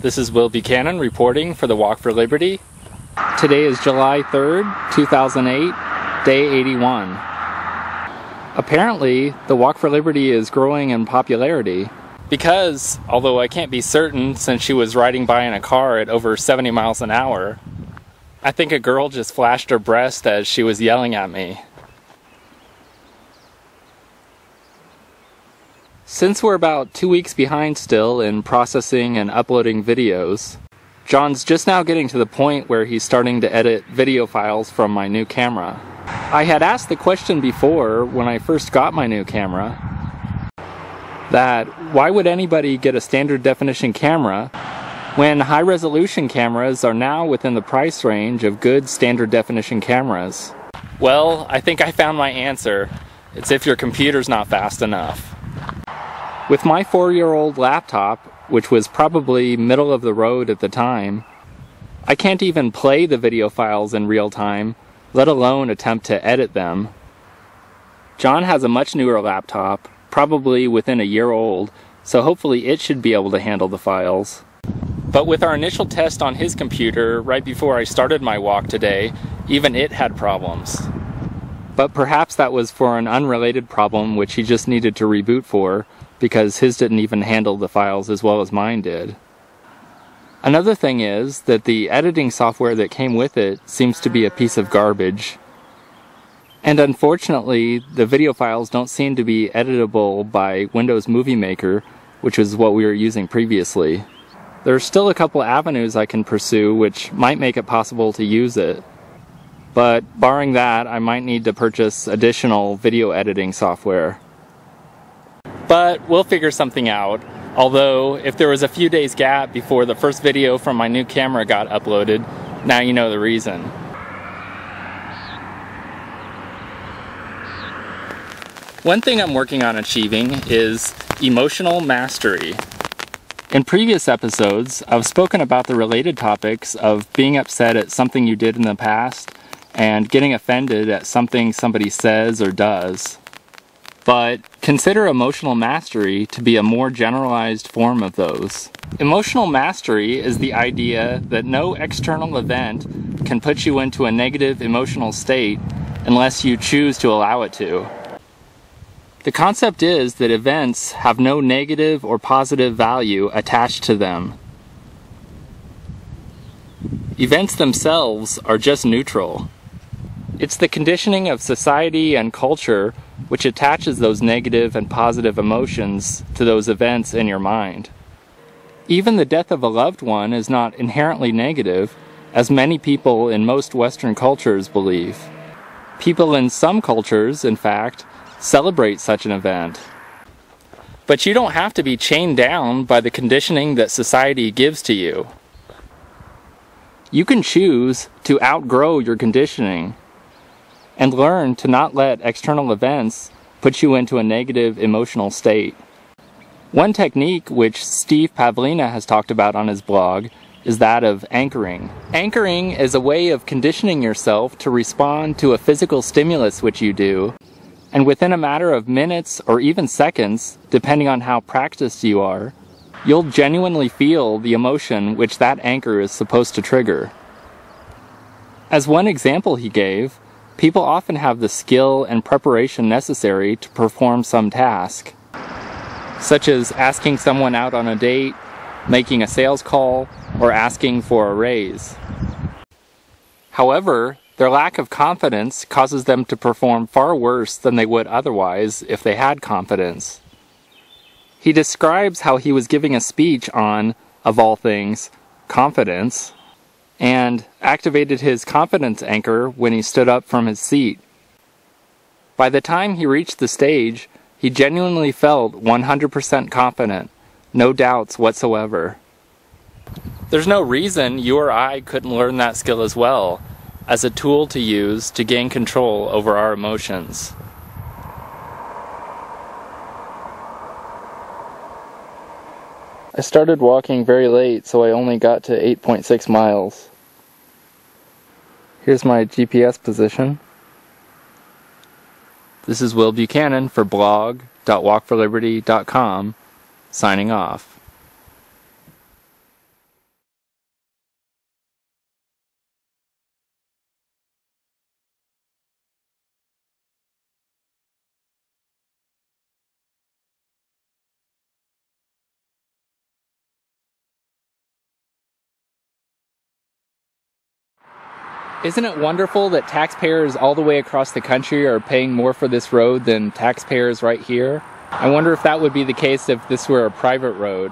This is Will Buchanan reporting for the Walk for Liberty. Today is July 3rd, 2008, day 81. Apparently, the Walk for Liberty is growing in popularity because, although I can't be certain since she was riding by in a car at over 70 miles an hour, I think a girl just flashed her breast as she was yelling at me. Since we're about 2 weeks behind still in processing and uploading videos, John's just now getting to the point where he's starting to edit video files from my new camera. I had asked the question before when I first got my new camera that why would anybody get a standard definition camera when high resolution cameras are now within the price range of good standard definition cameras? Well, I think I found my answer. It's if your computer's not fast enough. With my 4-year-old laptop, which was probably middle of the road at the time, I can't even play the video files in real time, let alone attempt to edit them. John has a much newer laptop, probably within a year old, so hopefully it should be able to handle the files. But with our initial test on his computer right before I started my walk today, even it had problems. But perhaps that was for an unrelated problem which he just needed to reboot for, because his didn't even handle the files as well as mine did. Another thing is that the editing software that came with it seems to be a piece of garbage. And unfortunately, the video files don't seem to be editable by Windows Movie Maker, which was what we were using previously. There are still a couple avenues I can pursue which might make it possible to use it. But barring that, I might need to purchase additional video editing software. But we'll figure something out, although if there was a few days gap before the first video from my new camera got uploaded, now you know the reason. One thing I'm working on achieving is emotional mastery. In previous episodes, I've spoken about the related topics of being upset at something you did in the past and getting offended at something somebody says or does. But consider emotional mastery to be a more generalized form of those. Emotional mastery is the idea that no external event can put you into a negative emotional state unless you choose to allow it to. The concept is that events have no negative or positive value attached to them. Events themselves are just neutral. It's the conditioning of society and culture which attaches those negative and positive emotions to those events in your mind. Even the death of a loved one is not inherently negative, as many people in most Western cultures believe. People in some cultures, in fact, celebrate such an event. But you don't have to be chained down by the conditioning that society gives to you. You can choose to outgrow your conditioning and learn to not let external events put you into a negative emotional state. One technique which Steve Pavlina has talked about on his blog is that of anchoring. Anchoring is a way of conditioning yourself to respond to a physical stimulus which you do, and within a matter of minutes or even seconds, depending on how practiced you are, you'll genuinely feel the emotion which that anchor is supposed to trigger. As one example he gave, people often have the skill and preparation necessary to perform some task, such as asking someone out on a date, making a sales call, or asking for a raise. However, their lack of confidence causes them to perform far worse than they would otherwise if they had confidence. He describes how he was giving a speech on, of all things, confidence, and activated his confidence anchor when he stood up from his seat. By the time he reached the stage, he genuinely felt 100% confident, no doubts whatsoever. There's no reason you or I couldn't learn that skill as well, as a tool to use to gain control over our emotions. I started walking very late, so I only got to 8.6 miles. Here's my GPS position. This is Will Buchanan for blog.walkforliberty.com, signing off. Isn't it wonderful that taxpayers all the way across the country are paying more for this road than taxpayers right here? I wonder if that would be the case if this were a private road.